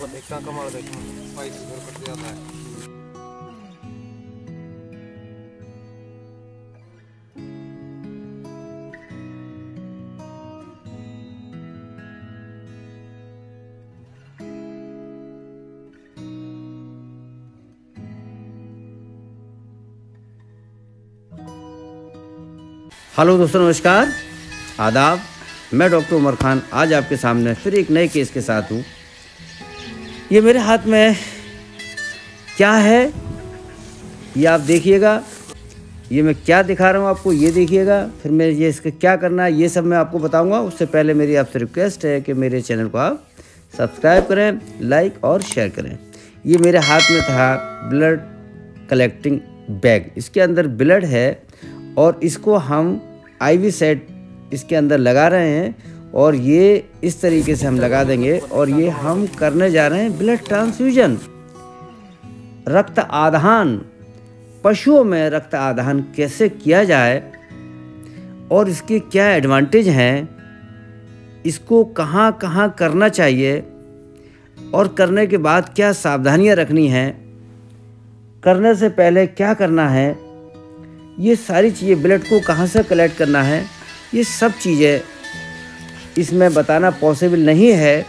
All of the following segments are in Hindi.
इतना कमाल देखो पैसे कट जाता है। हेलो दोस्तों, नमस्कार, आदाब। मैं डॉक्टर उमर खान आज आपके सामने फिर एक नए केस के साथ हूँ। ये मेरे हाथ में क्या है ये आप देखिएगा। ये मैं क्या दिखा रहा हूँ आपको ये देखिएगा। फिर मैं ये इसका क्या करना है ये सब मैं आपको बताऊँगा। उससे पहले मेरी आपसे रिक्वेस्ट है कि मेरे चैनल को आप सब्सक्राइब करें, लाइक और शेयर करें। ये मेरे हाथ में था ब्लड कलेक्टिंग बैग। इसके अंदर ब्लड है और इसको हम IV सेट इसके अंदर लगा रहे हैं और ये इस तरीके से हम लगा देंगे और ये हम करने जा रहे हैं ब्लड ट्रांसफ्यूजन, रक्त आदान। पशुओं में रक्त आदान कैसे किया जाए और इसके क्या एडवांटेज हैं, इसको कहाँ कहाँ करना चाहिए और करने के बाद क्या सावधानियाँ रखनी हैं, करने से पहले क्या करना है, ये सारी चीज़ें, ब्लड को कहाँ से कलेक्ट करना है, ये सब चीज़ें इसमें बताना पॉसिबल नहीं है।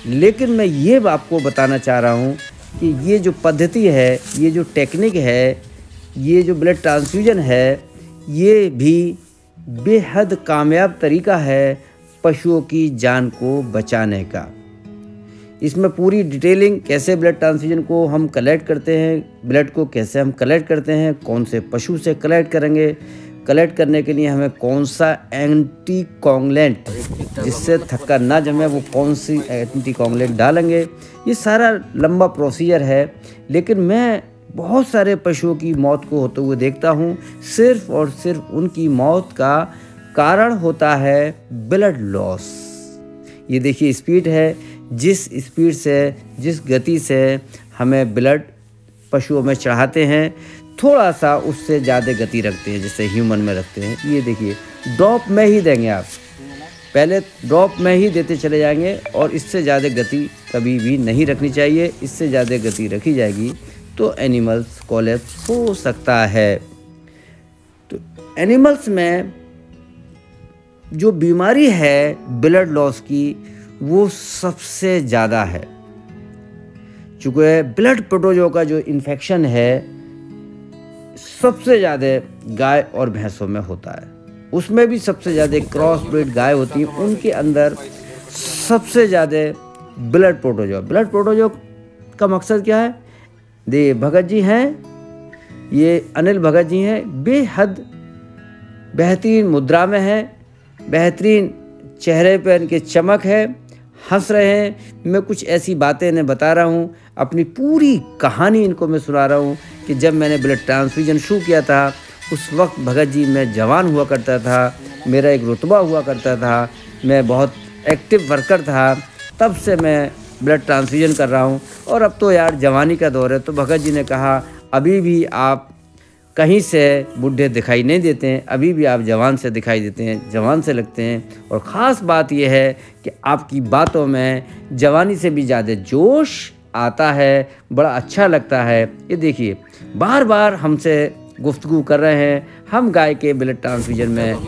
लेकिन मैं ये आपको बताना चाह रहा हूँ कि ये जो पद्धति है, ये जो टेक्निक है, ये जो ब्लड ट्रांसफ्यूजन है, ये भी बेहद कामयाब तरीका है पशुओं की जान को बचाने का। इसमें पूरी डिटेलिंग, कैसे ब्लड ट्रांसफ्यूजन को हम कलेक्ट करते हैं, ब्लड को कैसे हम कलेक्ट करते हैं, कौन से पशु से कलेक्ट करेंगे, कलेक्ट करने के लिए हमें कौन सा एंटी कोगुलेंट जिससे थक्का ना जमे वो कौन सी एंटी कोगुलेंट डालेंगे, ये सारा लंबा प्रोसीजर है। लेकिन मैं बहुत सारे पशुओं की मौत को होते हुए देखता हूँ। सिर्फ और सिर्फ उनकी मौत का कारण होता है ब्लड लॉस। ये देखिए स्पीड है, जिस स्पीड से, जिस गति से हमें ब्लड पशुओं में चढ़ाते हैं, थोड़ा सा उससे ज़्यादा गति रखते हैं जैसे ह्यूमन में रखते हैं। ये देखिए ड्रॉप में ही देंगे आप, पहले ड्रॉप में ही देते चले जाएंगे और इससे ज़्यादा गति कभी भी नहीं रखनी चाहिए। इससे ज़्यादा गति रखी जाएगी तो एनिमल्स कोलैप्स हो सकता है। तो एनिमल्स में जो बीमारी है ब्लड लॉस की वो सबसे ज़्यादा है। चूँकि ब्लड प्रोटोजो का जो इन्फेक्शन है सबसे ज़्यादा गाय और भैंसों में होता है। उसमें भी सबसे ज़्यादा क्रॉस ब्रीड गाय होती है, उनके अंदर सबसे ज़्यादा ब्लड प्रोटोजो। ब्लड प्रोटोजो का मकसद क्या है? दे भगत जी हैं, ये अनिल भगत जी हैं, बेहद बेहतरीन मुद्रा में हैं, बेहतरीन चेहरे पर इनके चमक है, हंस रहे हैं। मैं कुछ ऐसी बातें इन्हें बता रहा हूँ, अपनी पूरी कहानी इनको मैं सुना रहा हूँ कि जब मैंने ब्लड ट्रांसफ्यूजन शुरू किया था उस वक्त भगत जी मैं जवान हुआ करता था, मेरा एक रुतबा हुआ करता था, मैं बहुत एक्टिव वर्कर था, तब से मैं ब्लड ट्रांसफ्यूजन कर रहा हूँ। और अब तो यार जवानी का दौर है। तो भगत जी ने कहा अभी भी आप कहीं से बूढ़े दिखाई नहीं देते हैं, अभी भी आप जवान से दिखाई देते हैं, जवान से लगते हैं। और ख़ास बात यह है कि आपकी बातों में जवानी से भी ज़्यादा जोश आता है, बड़ा अच्छा लगता है। ये देखिए बार बार हमसे गुफ्तगू कर रहे हैं, हम गाय के ब्लड ट्रांसफ्यूजन में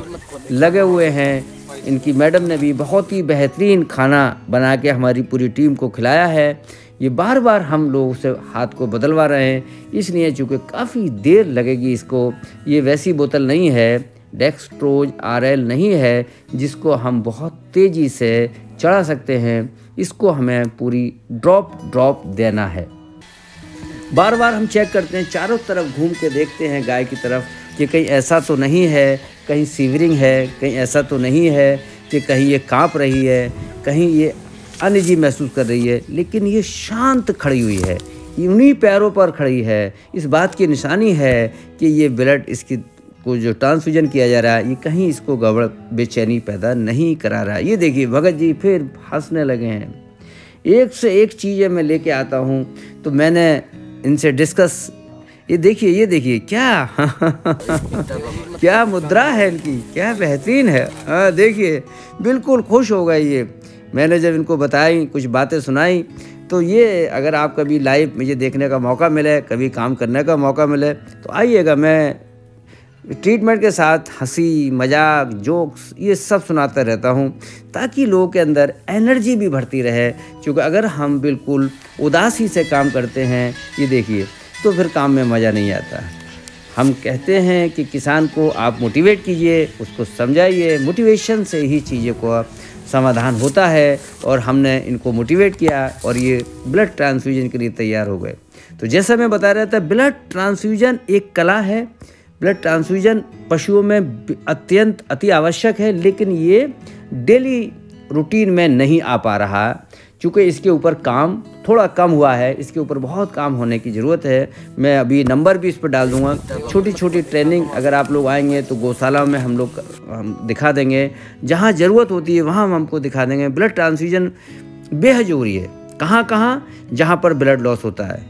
लगे हुए हैं। इनकी मैडम ने भी बहुत ही बेहतरीन खाना बना के हमारी पूरी टीम को खिलाया है। ये बार बार हम लोग से हाथ को बदलवा रहे हैं, इसलिए चूँकि काफ़ी देर लगेगी इसको। ये वैसी बोतल नहीं है, डेक्सट्रोज RL नहीं है जिसको हम बहुत तेज़ी से चढ़ा सकते हैं। इसको हमें पूरी ड्रॉप देना है। बार बार हम चेक करते हैं, चारों तरफ घूम के देखते हैं गाय की तरफ, कि कहीं ऐसा तो नहीं है, कहीं सीवरिंग है, कहीं ऐसा तो नहीं है कि कहीं ये काँप रही है, कहीं ये अनईजी महसूस कर रही है, लेकिन ये शांत खड़ी हुई है, उन्हीं पैरों पर खड़ी है। इस बात की निशानी है कि ये ब्लड इसकी को जो ट्रांसफ्यूजन किया जा रहा है, ये कहीं इसको गड़बड़ बेचैनी पैदा नहीं करा रहा है। ये देखिए भगत जी फिर हंसने लगे हैं। एक से एक चीज़ें मैं लेके आता हूँ, तो मैंने इनसे डिस्कस, ये देखिए क्या क्या मुद्रा है इनकी, क्या बेहतरीन है। हाँ देखिए, बिल्कुल खुश हो गए ये। मैंने जब इनको बताई, कुछ बातें सुनाई, तो ये अगर आप कभी लाइव मुझे देखने का मौका मिले, कभी काम करने का मौका मिले, तो आइएगा। मैं ट्रीटमेंट के साथ हंसी मजाक जोक्स ये सब सुनाता रहता हूँ, ताकि लोगों के अंदर एनर्जी भी बढ़ती रहे। क्योंकि अगर हम बिल्कुल उदासी से काम करते हैं, ये देखिए, तो फिर काम में मज़ा नहीं आता। हम कहते हैं कि किसान को आप मोटिवेट कीजिए, उसको समझाइए, मोटिवेशन से ही चीज़ों को समाधान होता है। और हमने इनको मोटिवेट किया और ये ब्लड ट्रांसफ्यूजन के लिए तैयार हो गए। तो जैसा मैं बता रहा था, ब्लड ट्रांसफ्यूजन एक कला है। ब्लड ट्रांसफ्यूजन पशुओं में अत्यंत अति आवश्यक है, लेकिन ये डेली रूटीन में नहीं आ पा रहा, चूँकि इसके ऊपर काम थोड़ा कम हुआ है। इसके ऊपर बहुत काम होने की ज़रूरत है। मैं अभी नंबर भी इस पर डाल दूँगा। छोटी छोटी ट्रेनिंग अगर आप लोग आएंगे तो गौशाला में हम दिखा देंगे, जहाँ ज़रूरत होती है वहाँ हम हमको दिखा देंगे। ब्लड ट्रांसफ्यूजन बेहद ज़रूरी है। कहाँ जहाँ पर ब्लड लॉस होता है,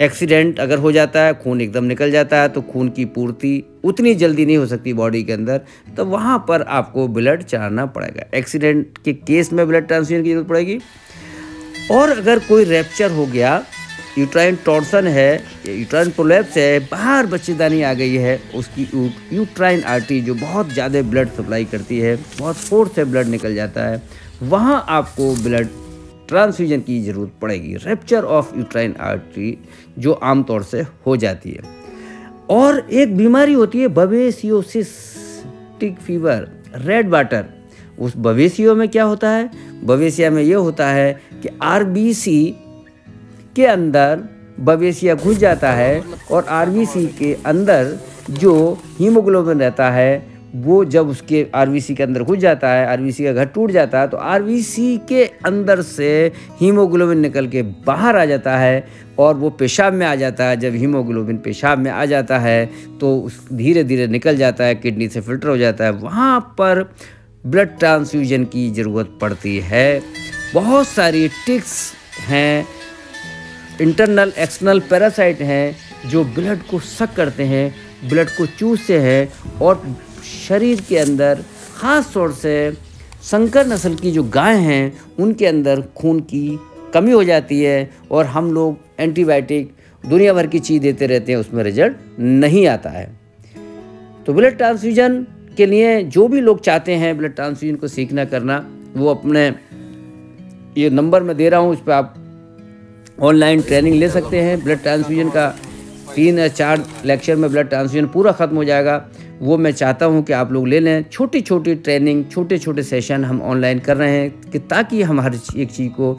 एक्सीडेंट अगर हो जाता है, खून एकदम निकल जाता है, तो खून की पूर्ति उतनी जल्दी नहीं हो सकती बॉडी के अंदर, तो वहाँ पर आपको ब्लड चढ़ाना पड़ेगा। एक्सीडेंट के केस में ब्लड ट्रांसफ्यूजन की जरूरत पड़ेगी। और अगर कोई रैप्चर हो गया, यूट्राइन टॉर्सन है, यूट्राइन प्रोलैप्स है, बाहर बच्चेदानी आ गई है, उसकी यूट्राइन आर्टरी जो बहुत ज़्यादा ब्लड सप्लाई करती है, बहुत फोर्स से ब्लड निकल जाता है, वहाँ आपको ब्लड ट्रांसफ्यूजन की ज़रूरत पड़ेगी। रैप्चर ऑफ यूट्राइन आर्टरी जो आमतौर से हो जाती है। और एक बीमारी होती है बवेसियोसिस, टिक फीवर, रेड वाटर। उस बवेसियो में क्या होता है? बवेसिया में ये होता है कि आरबीसी के अंदर बवेसिया घुस जाता है, और आरबीसी के अंदर जो हीमोग्लोबिन रहता है, वो जब उसके आरबीसी के अंदर घुस जाता है, आरबीसी का घर टूट जाता है, तो आरबीसी के अंदर से हीमोग्लोबिन निकल के बाहर आ जाता है और वो पेशाब में आ जाता है। जब हीमोग्लोबिन पेशाब में आ जाता है तो उस धीरे धीरे निकल जाता है, किडनी से फिल्टर हो जाता है। वहाँ पर ब्लड ट्रांसफ्यूजन की ज़रूरत पड़ती है। बहुत सारी टिक्स हैं, इंटरनल एक्सटर्नल पैरासाइट हैं जो ब्लड को सक करते हैं, ब्लड को चूसते हैं, और शरीर के अंदर ख़ास तौर से संकर नस्ल की जो गाय हैं उनके अंदर खून की कमी हो जाती है, और हम लोग एंटीबायोटिक दुनिया भर की चीज़ देते रहते हैं, उसमें रिजल्ट नहीं आता है। तो ब्लड ट्रांसफ्यूजन के लिए जो भी लोग चाहते हैं ब्लड ट्रांसफ्यूजन को सीखना करना, वो अपने ये नंबर मैं दे रहा हूँ, उस पर आप ऑनलाइन ट्रेनिंग ले सकते हैं। ब्लड ट्रांसफ्यूजन का 3 या 4 लेक्चर में ब्लड ट्रांसफ्यूजन पूरा ख़त्म हो जाएगा। वो मैं चाहता हूँ कि आप लोग ले लें। छोटी छोटी ट्रेनिंग, छोटे छोटे सेशन हम ऑनलाइन कर रहे हैं कि ताकि हम हर एक चीज़ को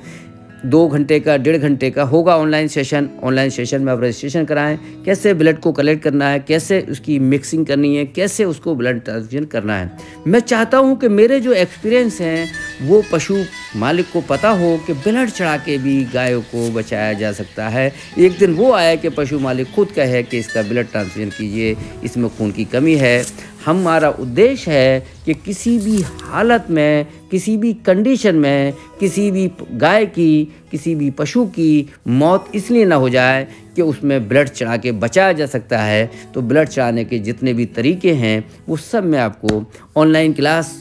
2 घंटे का 1.5 घंटे का होगा ऑनलाइन सेशन। ऑनलाइन सेशन में आप रजिस्ट्रेशन कराएं, कैसे ब्लड को कलेक्ट करना है, कैसे उसकी मिक्सिंग करनी है, कैसे उसको ब्लड ट्रांसफ्यूजन करना है। मैं चाहता हूं कि मेरे जो एक्सपीरियंस हैं वो पशु मालिक को पता हो कि ब्लड चढ़ा के भी गायों को बचाया जा सकता है। एक दिन वो आया कि पशु मालिक खुद कहे कि इसका ब्लड ट्रांसफ्यूजन कीजिए, इसमें खून की कमी है। हमारा उद्देश्य है कि किसी भी हालत में, किसी भी कंडीशन में, किसी भी गाय की, किसी भी पशु की मौत इसलिए ना हो जाए कि उसमें ब्लड चढ़ा के बचाया जा सकता है। तो ब्लड चढ़ाने के जितने भी तरीके हैं वो सब मैं आपको ऑनलाइन क्लास,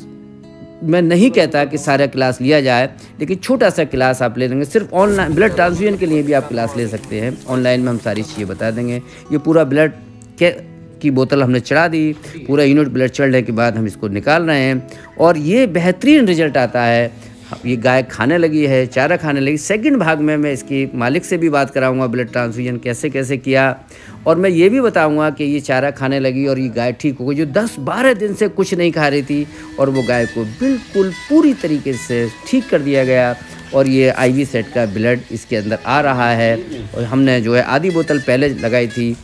मैं नहीं कहता कि सारा क्लास लिया जाए, लेकिन छोटा सा क्लास आप ले लेंगे। सिर्फ ऑनलाइन ब्लड ट्रांसफ्यूजन के लिए भी आप क्लास ले सकते हैं। ऑनलाइन में हम सारी चीज़ें बता देंगे। ये पूरा ब्लड की बोतल हमने चढ़ा दी, पूरा यूनिट ब्लड चढ़ने के बाद हम इसको निकाल रहे हैं, और ये बेहतरीन रिजल्ट आता है। ये गाय खाने लगी है, चारा खाने लगी। सेकंड भाग में मैं इसकी मालिक से भी बात कराऊंगा ब्लड ट्रांसफ्यूजन कैसे कैसे किया, और मैं ये भी बताऊंगा कि ये चारा खाने लगी और ये गाय ठीक हो गई, जो 10-12 दिन से कुछ नहीं खा रही थी, और वो गाय को बिल्कुल पूरी तरीके से ठीक कर दिया गया। और ये IV सेट का ब्लड इसके अंदर आ रहा है। और हमने जो है आधी बोतल पहले लगाई थी,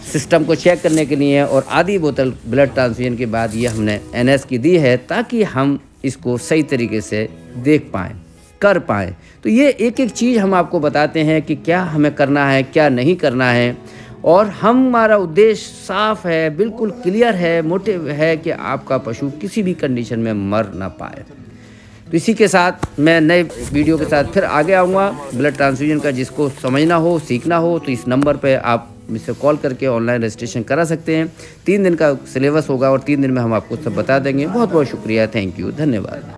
सिस्टम को चेक करने के लिए, और आधी बोतल ब्लड ट्रांसफ्यूजन के बाद ये हमने NS की दी है ताकि हम इसको सही तरीके से देख पाएँ, कर पाएँ। तो ये एक एक चीज़ हम आपको बताते हैं कि क्या हमें करना है, क्या नहीं करना है, और हमारा उद्देश्य साफ है, बिल्कुल क्लियर है, मोटिव है कि आपका पशु किसी भी कंडीशन में मर ना पाए। तो इसी के साथ मैं नए वीडियो के साथ फिर आगे आऊँगा ब्लड ट्रांसफ्यूजन का। जिसको समझना हो, सीखना हो, तो इस नंबर पे आप मुझसे कॉल करके ऑनलाइन रजिस्ट्रेशन करा सकते हैं। 3 दिन का सिलेबस होगा और 3 दिन में हम आपको सब बता देंगे। बहुत बहुत शुक्रिया, थैंक यू, धन्यवाद।